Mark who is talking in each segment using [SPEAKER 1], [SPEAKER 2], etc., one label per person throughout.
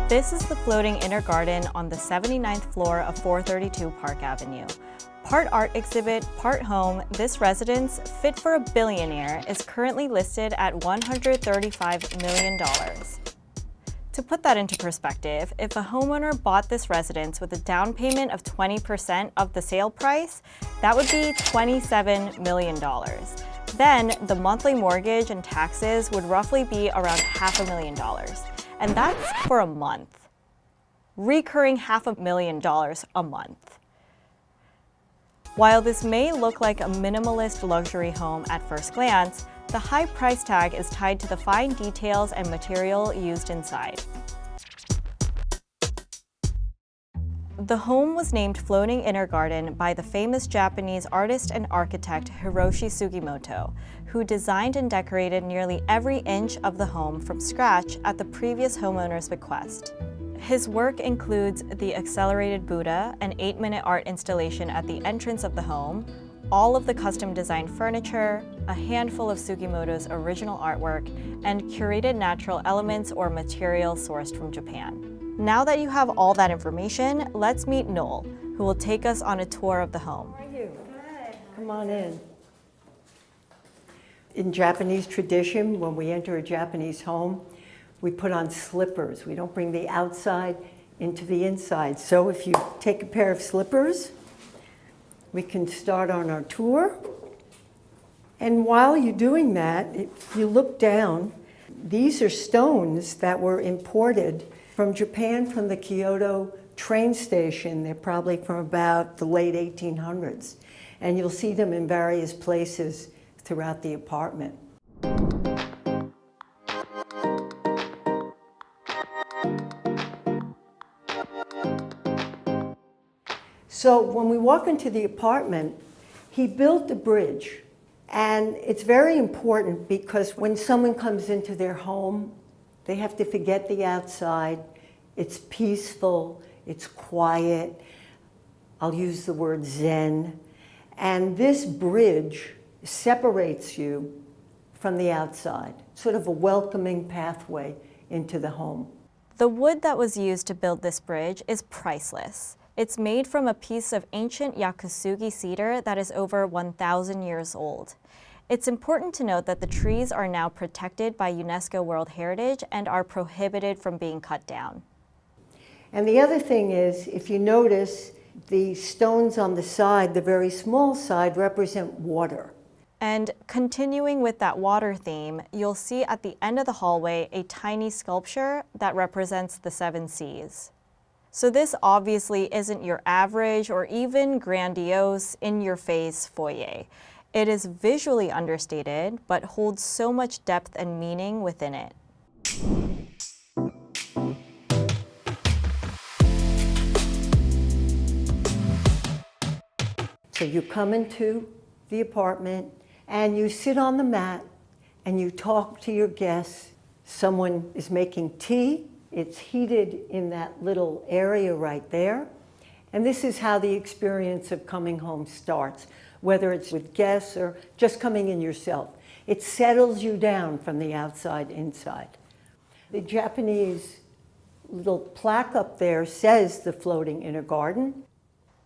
[SPEAKER 1] This is the floating inner garden on the 79th floor of 432 Park Avenue. Part art exhibit, part home, this residence, fit for a billionaire, is currently listed at $135 million. To put that into perspective, if a homeowner bought this residence with a down payment of 20% of the sale price, that would be $27 million. Then the monthly mortgage and taxes would roughly be around $500,000. And that's for a month. Recurring $500,000 a month. While this may look like a minimalist luxury home at first glance, the high price tag is tied to the fine details and material used inside. The home was named Floating Inner Garden by the famous Japanese artist and architect Hiroshi Sugimoto, who designed and decorated nearly every inch of the home from scratch at the previous homeowner's bequest. His work includes the accelerated Buddha, an 8-minute art installation at the entrance of the home, all of the custom-designed furniture, a handful of Sugimoto's original artwork, and curated natural elements or materials sourced from Japan. Now that you have all that information, let's meet Noel, who will take us on a tour of the home.
[SPEAKER 2] How are you? Good. Come on in. In Japanese tradition, when we enter a Japanese home, we put on slippers. We don't bring the outside into the inside. So if you take a pair of slippers, we can start on our tour. And while you're doing that, if you look down, these are stones that were imported from Japan, from the Kyoto train station. They're probably from about the late 1800s. And you'll see them in various places throughout the apartment. So when we walk into the apartment, he built a bridge. And it's very important because when someone comes into their home, they have to forget the outside. It's peaceful, it's quiet. I'll use the word Zen. And this bridge separates you from the outside, sort of a welcoming pathway into the home.
[SPEAKER 1] The wood that was used to build this bridge is priceless. It's made from a piece of ancient Yakusugi cedar that is over 1,000 years old. It's important to note that the trees are now protected by UNESCO World Heritage and are prohibited from being cut down.
[SPEAKER 2] And the other thing is, if you notice, the stones on the side, the very small side, represent water.
[SPEAKER 1] And continuing with that water theme, you'll see at the end of the hallway a tiny sculpture that represents the 7 seas. So this obviously isn't your average or even grandiose, in-your-face foyer. It is visually understated, but holds so much depth and meaning within it.
[SPEAKER 2] So you come into the apartment and you sit on the mat and you talk to your guests. Someone is making tea. It's heated in that little area right there. And this is how the experience of coming home starts, whether it's with guests or just coming in yourself. It settles you down from the outside inside. The Japanese little plaque up there says the Floating Inner Garden.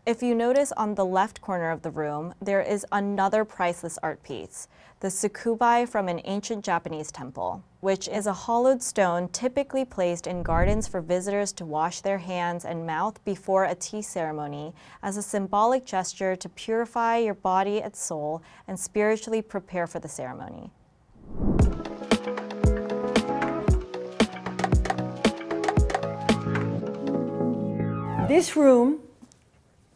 [SPEAKER 1] If you notice on the left corner of the room, there is another priceless art piece, the tsukubai from an ancient Japanese temple, which is a hollowed stone typically placed in gardens for visitors to wash their hands and mouth before a tea ceremony as a symbolic gesture to purify your body and soul and spiritually prepare for the ceremony.
[SPEAKER 2] This room,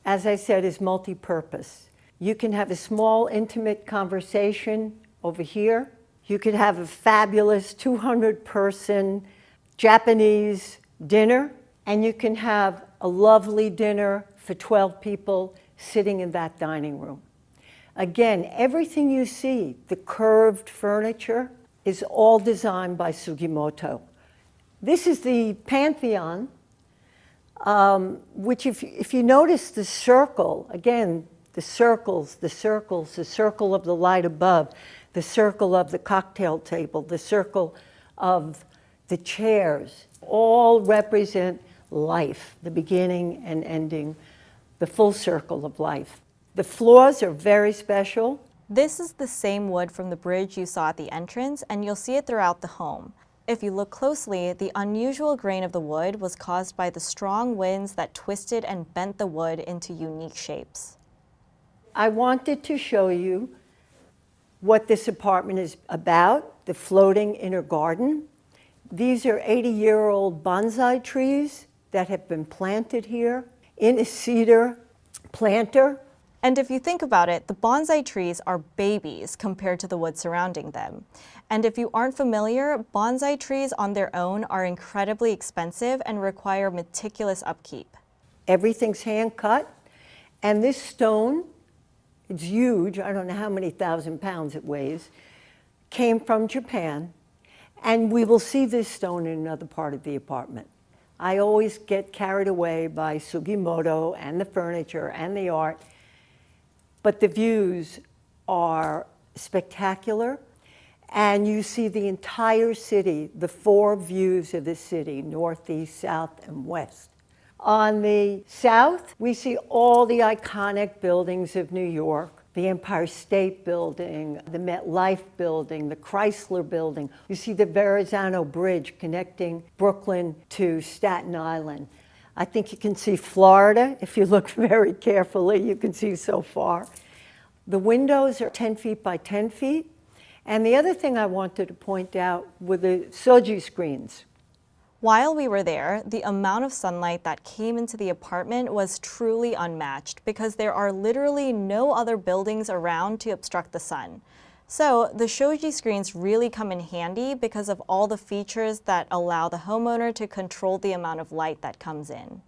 [SPEAKER 2] as I said, is multi-purpose. You can have a small, intimate conversation over here. You could have a fabulous 200-person Japanese dinner, and you can have a lovely dinner for 12 people sitting in that dining room. Again, everything you see, the curved furniture, is all designed by Sugimoto. This is the Pantheon, which if you notice the circle, again, the circle of the light above, the circle of the cocktail table, the circle of the chairs, all represent life, the beginning and ending, the full circle of life. The floors are very special.
[SPEAKER 1] This is the same wood from the bridge you saw at the entrance, and you'll see it throughout the home. If you look closely, the unusual grain of the wood was caused by the strong winds that twisted and bent the wood into unique shapes.
[SPEAKER 2] I wanted to show you what this apartment is about, the floating inner garden. These are 80-year-old bonsai trees that have been planted here in a cedar planter.
[SPEAKER 1] And if you think about it, the bonsai trees are babies compared to the wood surrounding them. And if you aren't familiar, bonsai trees on their own are incredibly expensive and require meticulous upkeep.
[SPEAKER 2] Everything's hand cut, and this stone, it's huge, I don't know how many thousand pounds it weighs, came from Japan, and we will see this stone in another part of the apartment. I always get carried away by Sugimoto and the furniture and the art, but the views are spectacular, and you see the entire city, the 4 views of the city, north, east, south, and west. On the south, we see all the iconic buildings of New York, the Empire State Building, the MetLife Building, the Chrysler Building. You see the Verrazano Bridge connecting Brooklyn to Staten Island. I think you can see Florida. If you look very carefully, you can see so far. The windows are 10 feet by 10 feet. And the other thing I wanted to point out were the soji screens.
[SPEAKER 1] While we were there, the amount of sunlight that came into the apartment was truly unmatched because there are literally no other buildings around to obstruct the sun. So the shoji screens really come in handy because of all the features that allow the homeowner to control the amount of light that comes in.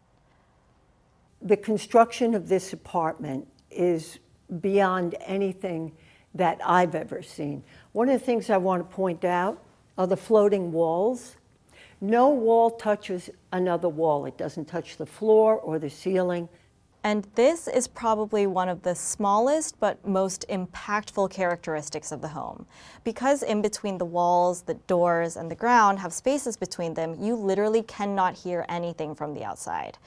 [SPEAKER 2] The construction of this apartment is beyond anything that I've ever seen. One of the things I want to point out are the floating walls. No wall touches another wall. It doesn't touch the floor or the ceiling.
[SPEAKER 1] And this is probably one of the smallest but most impactful characteristics of the home. Because in between the walls, the doors, and the ground have spaces between them, you literally cannot hear anything from the outside.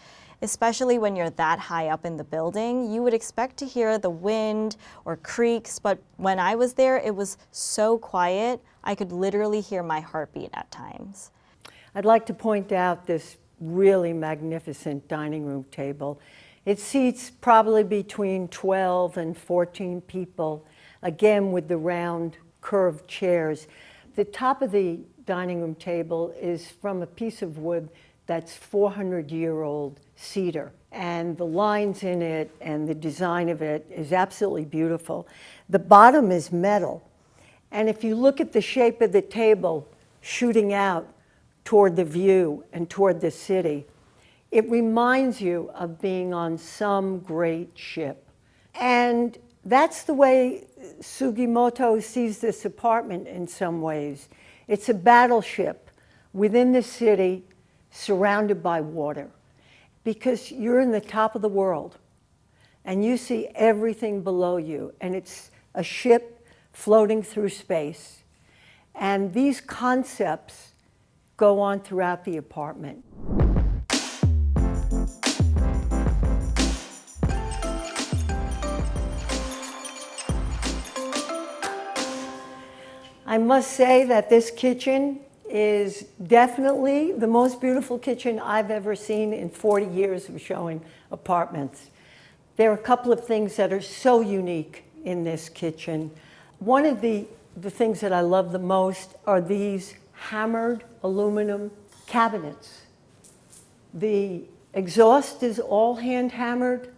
[SPEAKER 1] Especially when you're that high up in the building, you would expect to hear the wind or creaks, but when I was there, it was so quiet, I could literally hear my heartbeat at times.
[SPEAKER 2] I'd like to point out this really magnificent dining room table. It seats probably between 12 and 14 people, again with the round curved chairs. The top of the dining room table is from a piece of wood that's 400-year-old cedar. And the lines in it and the design of it is absolutely beautiful. The bottom is metal. And if you look at the shape of the table shooting out toward the view and toward the city, it reminds you of being on some great ship. And that's the way Sugimoto sees this apartment in some ways. It's a battleship within the city, surrounded by water, because you're in the top of the world and you see everything below you, and it's a ship floating through space. And these concepts go on throughout the apartment. I must say that this kitchen is definitely the most beautiful kitchen I've ever seen in 40 years of showing apartments. There are a couple of things that are so unique in this kitchen. One of the things that I love the most are these hammered aluminum cabinets. The exhaust is all hand hammered.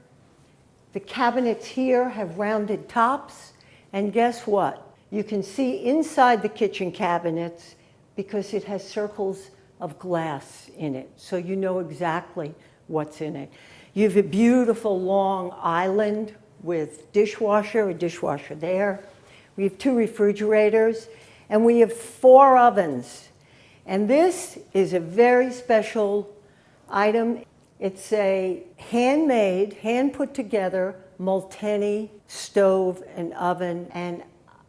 [SPEAKER 2] The cabinets here have rounded tops. And guess what? You can see inside the kitchen cabinets because it has circles of glass in it, so you know exactly what's in it. You have a beautiful long island with a dishwasher there. We have 2 refrigerators, and we have 4 ovens. And this is a very special item. It's a handmade, hand put together Molteni stove and oven, and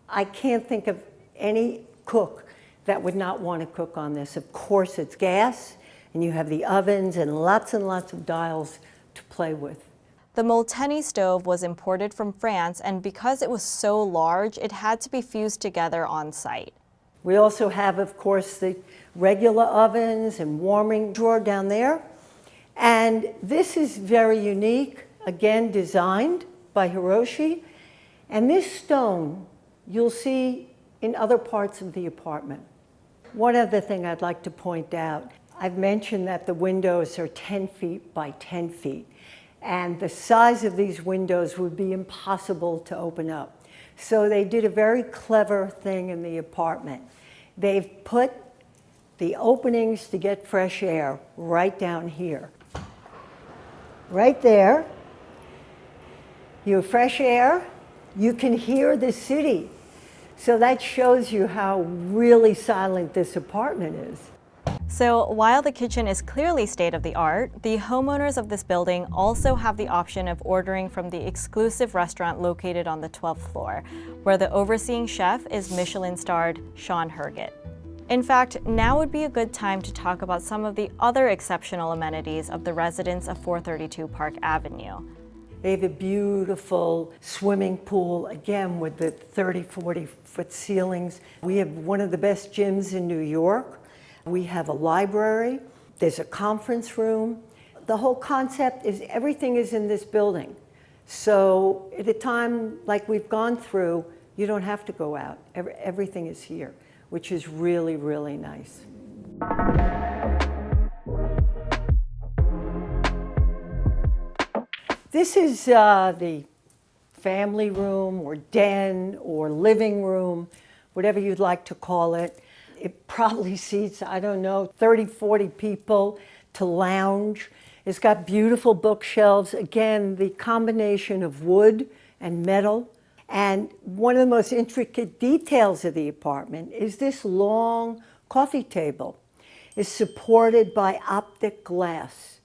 [SPEAKER 2] I can't think of any cook that would not want to cook on this. Of course, it's gas, and you have the ovens and lots of dials to play with.
[SPEAKER 1] The Molteni stove was imported from France, and because it was so large, it had to be fused together on site.
[SPEAKER 2] We also have, of course, the regular ovens and warming drawer down there. And this is very unique, again, designed by Hiroshi. And this stone, you'll see in other parts of the apartment. One other thing I'd like to point out, I've mentioned that the windows are 10 feet by 10 feet. And the size of these windows would be impossible to open up. So they did a very clever thing in the apartment. They've put the openings to get fresh air right down here. Right there, you have fresh air, you can hear the city. So that shows you how really silent this apartment is.
[SPEAKER 1] So while the kitchen is clearly state-of-the-art, the homeowners of this building also have the option of ordering from the exclusive restaurant located on the 12th floor, where the overseeing chef is Michelin-starred Sean Herget. In fact, now would be a good time to talk about some of the other exceptional amenities of the residents of 432 Park Avenue.
[SPEAKER 2] They have a beautiful swimming pool, again with the 30, 40-foot ceilings. We have one of the best gyms in New York. We have a library, there's a conference room. The whole concept is everything is in this building. So at a time like we've gone through, you don't have to go out. Everything is here, which is really, really nice. This is the family room or den or living room, whatever you'd like to call it. It probably seats, I don't know, 30, 40 people to lounge. It's got beautiful bookshelves. Again, the combination of wood and metal. And one of the most intricate details of the apartment is this long coffee table. It's supported by optic glass.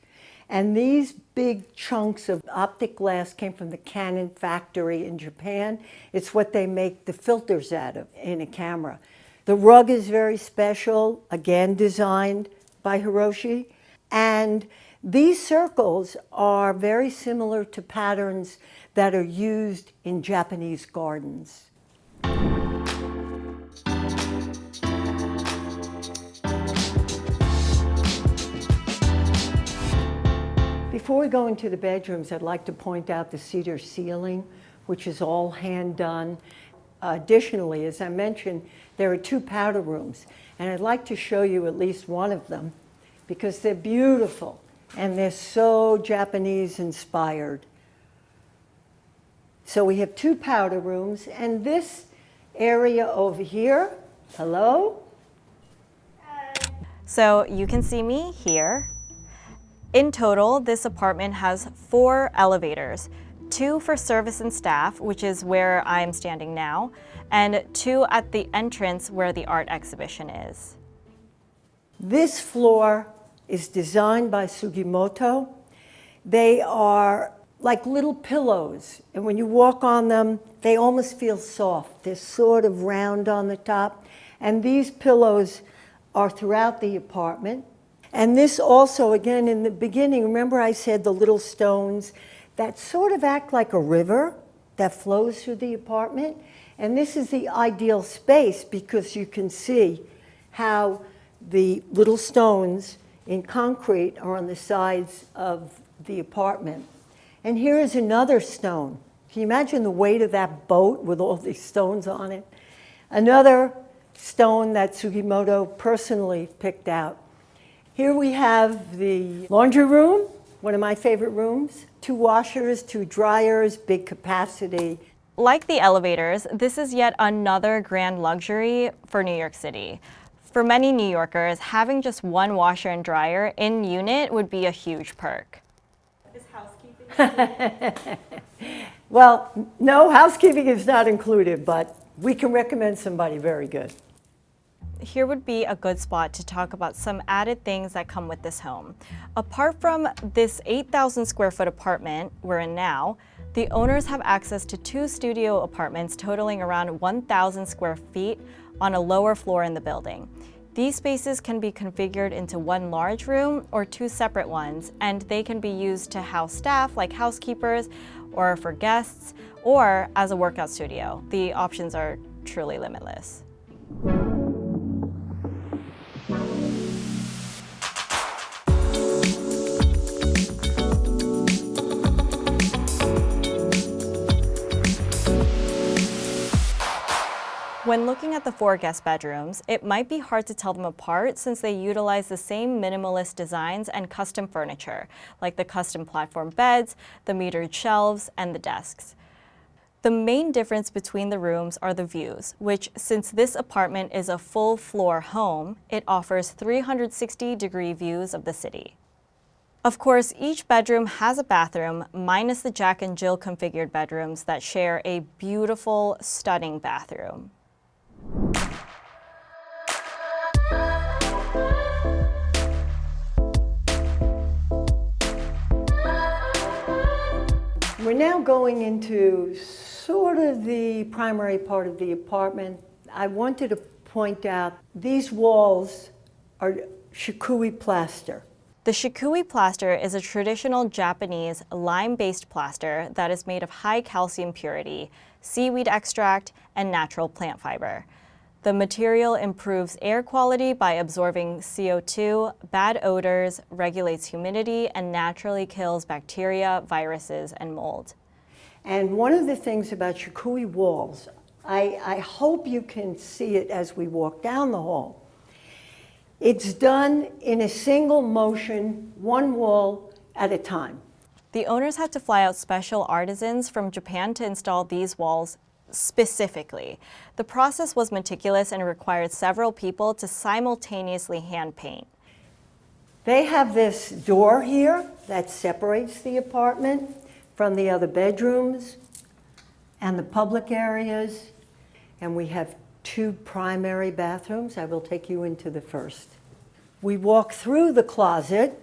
[SPEAKER 2] And these big chunks of optic glass came from the Canon factory in Japan. It's what they make the filters out of in a camera. The rug is very special, again designed by Hiroshi. And these circles are very similar to patterns that are used in Japanese gardens. Before we go into the bedrooms, I'd like to point out the cedar ceiling, which is all hand done. Additionally, as I mentioned, there are 2 powder rooms, and I'd like to show you at least one of them because they're beautiful and they're so Japanese inspired. So we have 2 powder rooms, and this area over here, hello?
[SPEAKER 1] So you can see me here. In total, this apartment has 4 elevators, 2 for service and staff, which is where I'm standing now, and 2 at the entrance where the art exhibition is.
[SPEAKER 2] This floor is designed by Sugimoto. They are like little pillows, and when you walk on them, they almost feel soft. They're sort of round on the top, and these pillows are throughout the apartment. And this also, again, in the beginning, remember I said the little stones that sort of act like a river that flows through the apartment. And this is the ideal space because you can see how the little stones in concrete are on the sides of the apartment. And here is another stone. Can you imagine the weight of that boat with all these stones on it? Another stone that Sugimoto personally picked out. Here we have the laundry room, one of my favorite rooms. 2 washers, 2 dryers, big capacity.
[SPEAKER 1] Like the elevators, this is yet another grand luxury for New York City. For many New Yorkers, having just 1 washer and dryer in unit would be a huge perk. Is housekeeping?
[SPEAKER 2] Well, no, housekeeping is not included, but we can recommend somebody very good.
[SPEAKER 1] Here would be a good spot to talk about some added things that come with this home. Apart from this 8,000 square foot apartment we're in now, the owners have access to 2 studio apartments totaling around 1,000 square feet, on a lower floor in the building. These spaces can be configured into one large room or two separate ones, and they can be used to house staff like housekeepers or for guests, or as a workout studio. The options are truly limitless. When looking at the 4 guest bedrooms, it might be hard to tell them apart since they utilize the same minimalist designs and custom furniture, like the custom platform beds, the metered shelves, and the desks. The main difference between the rooms are the views, which, since this apartment is a full floor home, it offers 360-degree views of the city. Of course, each bedroom has a bathroom, minus the Jack and Jill configured bedrooms that share a beautiful, stunning bathroom.
[SPEAKER 2] We're now going into sort of the primary part of the apartment. I wanted to point out these walls are shikui plaster.
[SPEAKER 1] The shikui plaster is a traditional Japanese lime-based plaster that is made of high calcium purity, seaweed extract, and natural plant fiber. The material improves air quality by absorbing CO2, bad odors, regulates humidity, and naturally kills bacteria, viruses, and mold.
[SPEAKER 2] And one of the things about shikui walls, I hope you can see it as we walk down the hall. It's done in a single motion, one wall at a time.
[SPEAKER 1] The owners had to fly out special artisans from Japan to install these walls specifically. The process was meticulous and required several people to simultaneously hand paint.
[SPEAKER 2] They have this door here that separates the apartment from the other bedrooms and the public areas. And we have 2 primary bathrooms. I will take you into the first. We walk through the closet,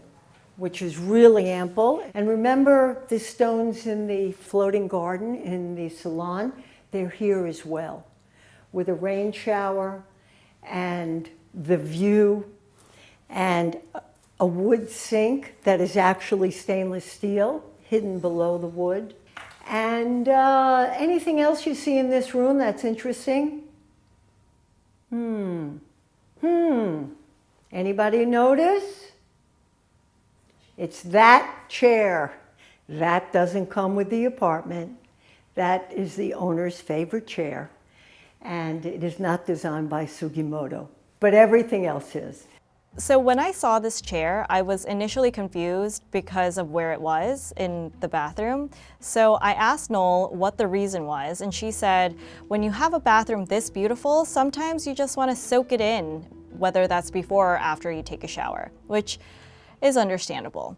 [SPEAKER 2] which is really ample. And remember the stones in the floating garden in the salon? They're here as well, with a rain shower and the view and a wood sink that is actually stainless steel hidden below the wood. And anything else you see in this room that's interesting? Anybody notice? It's that chair. That doesn't come with the apartment. That is the owner's favorite chair. And it is not designed by Sugimoto, but everything else is.
[SPEAKER 1] So when I saw this chair, I was initially confused because of where it was in the bathroom. So I asked Noel what the reason was, and she said, when you have a bathroom this beautiful, sometimes you just want to soak it in, whether that's before or after you take a shower, which is understandable.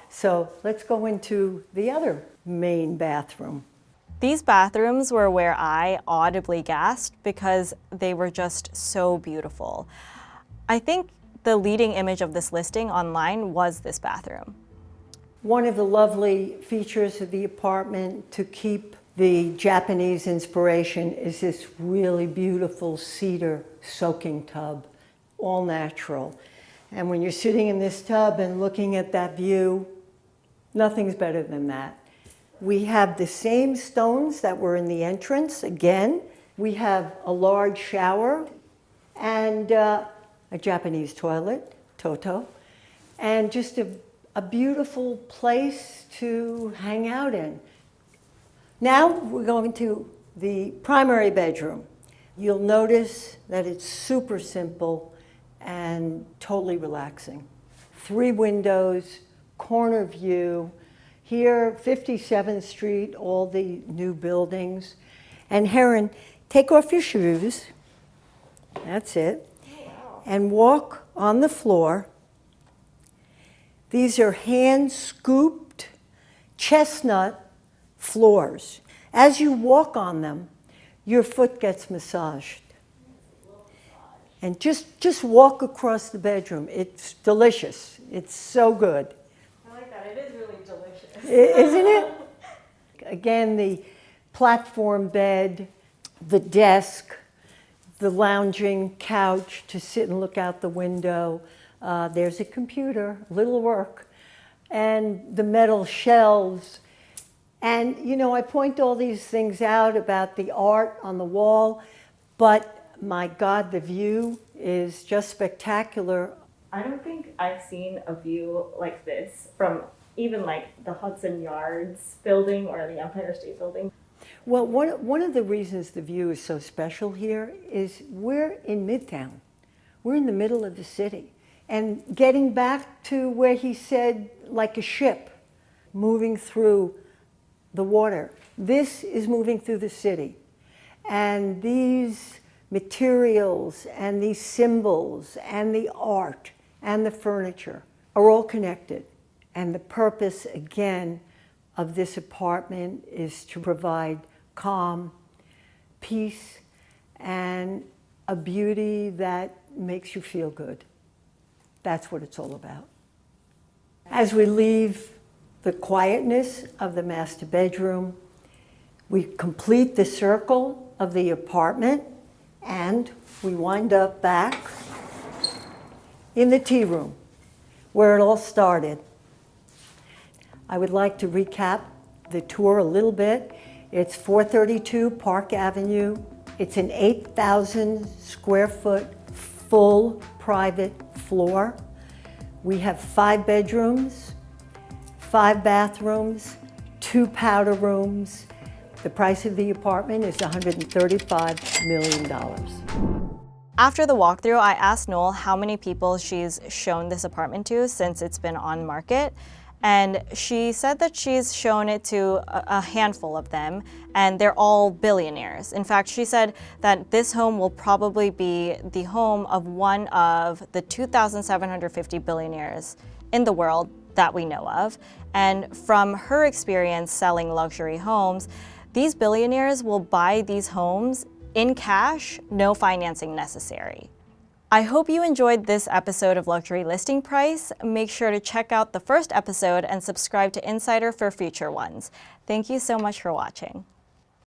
[SPEAKER 2] So let's go into the other main bathroom.
[SPEAKER 1] These bathrooms were where I audibly gasped because they were just so beautiful. I think the leading image of this listing online was this bathroom.
[SPEAKER 2] One of the lovely features of the apartment to keep the Japanese inspiration is this really beautiful cedar soaking tub, all natural. And when you're sitting in this tub and looking at that view, nothing's better than that. We have the same stones that were in the entrance. Again, we have a large shower and a Japanese toilet, Toto, and just a beautiful place to hang out in. Now we're going to the primary bedroom. You'll notice that it's super simple and totally relaxing. 3 windows, corner view. Here, 57th Street, all the new buildings. And Heron, take off your shoes. That's it. And walk on the floor. These are hand-scooped chestnut floors. As you walk on them, your foot gets massaged. And just walk across the bedroom. It's delicious. It's so good.
[SPEAKER 1] I like that. It is really delicious.
[SPEAKER 2] Isn't it? Again, the platform bed, the desk, the lounging couch to sit and look out the window. There's a computer, little work, and the metal shelves. And, you know, I point all these things out about the art on the wall, but my God, the view is just spectacular.
[SPEAKER 1] I don't think I've seen a view like this from even like the Hudson Yards building or the Empire State Building.
[SPEAKER 2] Well, one of the reasons the view is so special here is we're in Midtown. We're in the middle of the city. And getting back to where he said, like a ship moving through the water, this is moving through the city. And these materials and these symbols and the art and the furniture are all connected. And the purpose, again, of this apartment is to provide calm, peace, and a beauty that makes you feel good. That's what it's all about. As we leave the quietness of the master bedroom, we complete the circle of the apartment, and we wind up back in the tea room, where it all started. I would like to recap the tour a little bit. It's 432 Park Avenue. It's an 8,000 square foot full private floor. We have 5 bedrooms, 5 bathrooms, 2 powder rooms. The price of the apartment is $135 million.
[SPEAKER 1] After the walkthrough, I asked Noel how many people she's shown this apartment to since it's been on market. And she said that she's shown it to a handful of them, and they're all billionaires. In fact, she said that this home will probably be the home of one of the 2,750 billionaires in the world that we know of. And from her experience selling luxury homes, these billionaires will buy these homes in cash, no financing necessary. I hope you enjoyed this episode of Luxury Listing Price. Make sure to check out the first episode and subscribe to Insider for future ones. Thank you so much for watching.